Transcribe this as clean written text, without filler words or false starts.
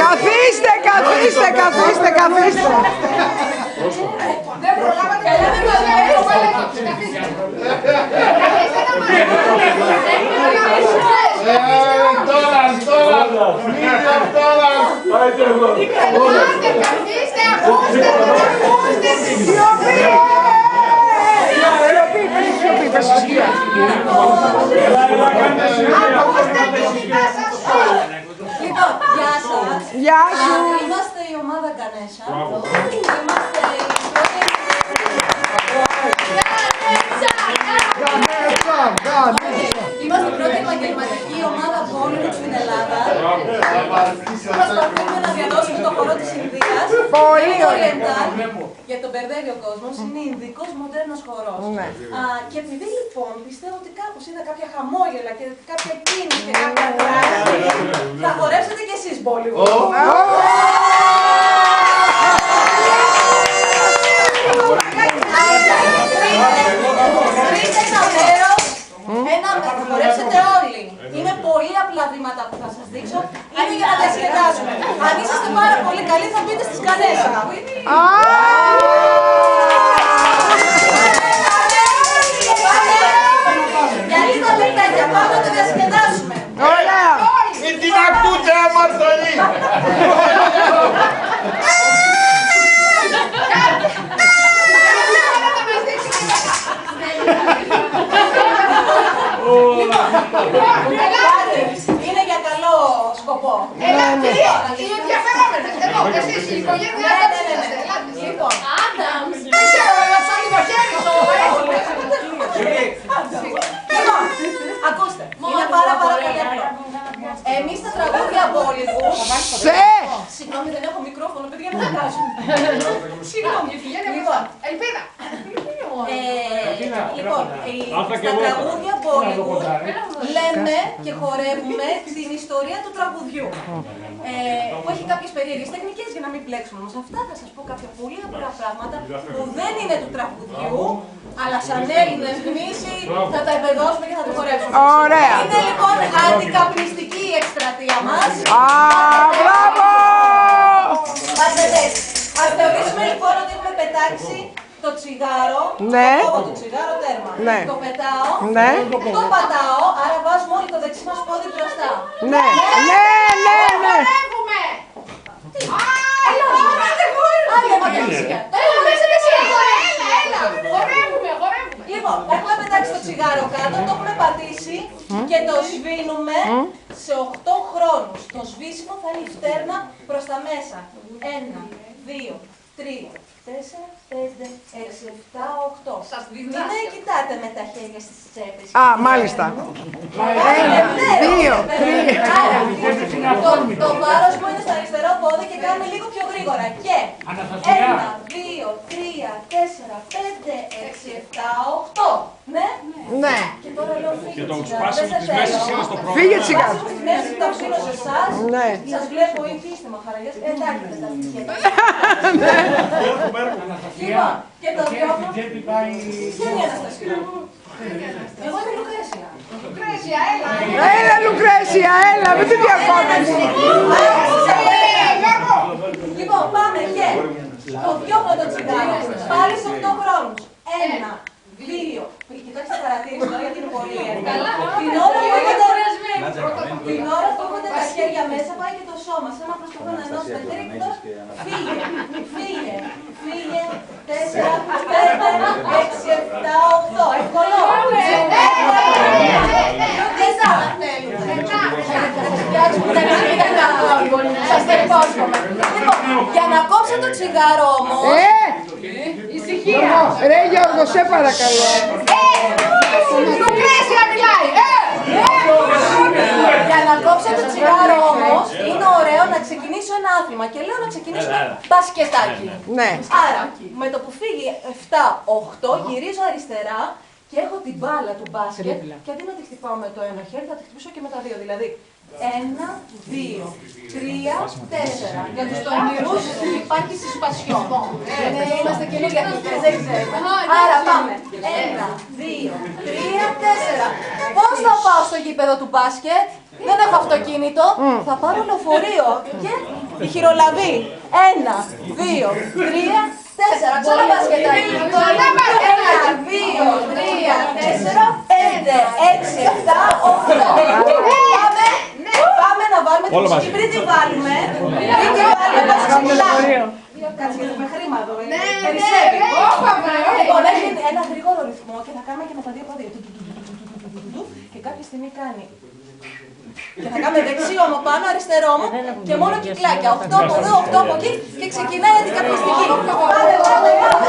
Καθίστε, καθίστε, καθίστε, καθίστε. Δεν προλάβατε, δεν καθίστε, ακούστε, ακούστε. Λοιπόν, γεια σας. Γεια σου. Είμαστε η ομάδα Γκανέσα. Είμαστε η Είμαστε η πρώτη επαγγελματική ομάδα bowling στην Ελλάδα. Προσπαθούμε να διαδώσουμε το χορό της Ινδίας. Πολύ ωραία. Για τον μπερδεύει ο κόσμος, είναι Ινδικός μοντέρνος χορός. Και επειδή λοιπόν πιστεύω ότι κάπως είδα κάποια χαμόγελα και κάποια κίνηση και κάποια δράση, θα χορέψετε κι εσείς Bollywood. Βρείτε ένα μέρος, θα χορέψετε όλοι. Είναι πολύ απλά βήματα που θα σας δείξω, είναι για να διασκεδάσουμε. Αν είσαστε πάρα πολύ καλοί θα μπείτε στις Γκανέσα. Για λίγα λεπτάκια πάμε να το διασκεδάσουμε. Ωραία. Μην την ακούτε αμαρτωλή. Είναι για καλό σκοπό. Ελάτε, οι ενδιαφερόμενες, εδώ, εσείς, η οικογένειά σας είσαστε. Λοιπόν, Άνταμς. Δεν ξέρω, να ψώνει το χέρι στο Λοιπόν, ακούστε, είναι πάρα πολύ απλό. Εμείς τα τραγούδια Bollywood... Συγγνώμη, δεν έχω μικρόφωνο, παιδιά, μην τα κάνουμε. Συγγνώμη, λοιπόν, ελπίδα. Λοιπόν, στα τραγούδια Bollywood λέμε και χορεύουμε την ιστορία του τραγουδιού. Που έχει κάποιες περίεργες τεχνικές για να μην πλέξουμε. Όμως αυτά θα σας πω κάποια πολύ απλά πράγματα που δεν είναι του τραγουδιού, Αλλά σαν Έλληνες γνήσιοι θα τα επεδώσουμε και θα το χορέψουμε. Ωραία. Είναι λοιπόν αντικαπνιστική η εκστρατεία μας. Α, μπράβο! Μαθητές, ας θεωρήσουμε λοιπόν ότι έχουμε πετάξει το τσιγάρο, Ναι. το κόβω το τσιγάρο τέρμα. Ναι. Το πετάω, Ναι. το πατάω, άρα βάζουμε όλοι το δεξί μας πόδι μπροστά. Ναι, ναι, ναι, ναι. Χορεύουμε! Έλα, χορεύουμε. Λοιπόν, έχουμε πετάξει το τσιγάρο κάτω, το έχουμε πατήσει και το σβήνουμε σε 8 χρόνους. Το σβήσιμο θα είναι η φτέρνα προς τα μέσα. 1, 2, 3, 4, 5, 6, 7, 8. Μην κοιτάτε με τα χέρια στις τσέπες. Α, μάλιστα. 1, 2, 3. Το βάρος μου είναι στο αριστερό πόδι και κάνουμε λίγο πιο γρήγορα. Και 1, 2, 3, 4, 5, 6, 7, 8. Ναι. Ναι. Και τώρα λέω φύγε το σπάσιμο της μέσης είναι στο πρόβλημα. Φύγε τσιγάρο. Σπάσιμο της μέσης το αφήνω σε εσάς. Ναι. Σας βλέπω ήρθιστε μαχαραγιές. Εντάξει με τα στοιχεία. Λοιπόν, και το διώχνω. Ποια είναι η Αναστασία? Εγώ είμαι η Λουκρέσια. Λουκρέσια, έλα. Έλα, Λουκρέσια, έλα, μην τη διακόπτεις. Λοιπόν, πάμε και το διώχνω το τσιγάρο. Πάλι σε 8 χρόνους. 1, 2. Κοιτάξτε παρατήρηση τώρα γιατί είναι πολύ έντονα. Την ώρα που έχετε τα χέρια μέσα πάει και το σώμα. Σαν να προσπαθώ να ενώσω τα χέρια και τώρα φύγε. 4, 5, 6, 7, 8. Εύκολο. Σας το υπόσχομαι. Για να κόψω το τσιγάρο όμως. Ησυχία. Ρε Γιώργο, σε παρακαλώ. Λουκρέσια μιλάει. Για να κόψω το τσιγάρο όμως, είναι ωραίο να ξεκινήσω ένα άθλημα. Και λέω να ξεκινήσω μπασκετάκι. Ναι. Άρα, με το που φύγει 7-8, γυρίζω αριστερά και έχω την μπάλα του μπάσκετ. Και αντί να τη χτυπάω με το ένα χέρι, θα τη χτυπήσω και με τα δύο. Δηλαδή, 1, 2, 3, 4. Για τους τολμηρούς υπάρχει συσπασιό. Είμαστε καινούργια φοιτητές, δεν ξέρουμε. Άρα πάμε. 1, 2, 3, 4. Πώς θα πάω στο γήπεδο του μπάσκετ? Δεν έχω αυτοκίνητο. Θα πάρω λεωφορείο και η χειρολαβή. 1, 2, 3, 4. Ξανά μπασκετάκι. 1, 2, 3, 4, 5, 6, 7, 8. Πάμε να βάλουμε τη μουσική πριν τη βάλουμε. Πριν τη βάλουμε τα σκυλάκια. Κάτσε γιατί με χρήμα εδώ. Περισσεύει. Λοιπόν, έχει ένα γρήγορο ρυθμό και θα κάνουμε και με τα δύο πόδια. Και κάποια στιγμή κάνει. Και θα κάνουμε δεξιό μου πάνω, αριστερό μου και μόνο κυκλάκια. 8 από εδώ, 8 από εκεί και ξεκινάει η αντικαπνιστική. Πάμε, πάμε, πάμε.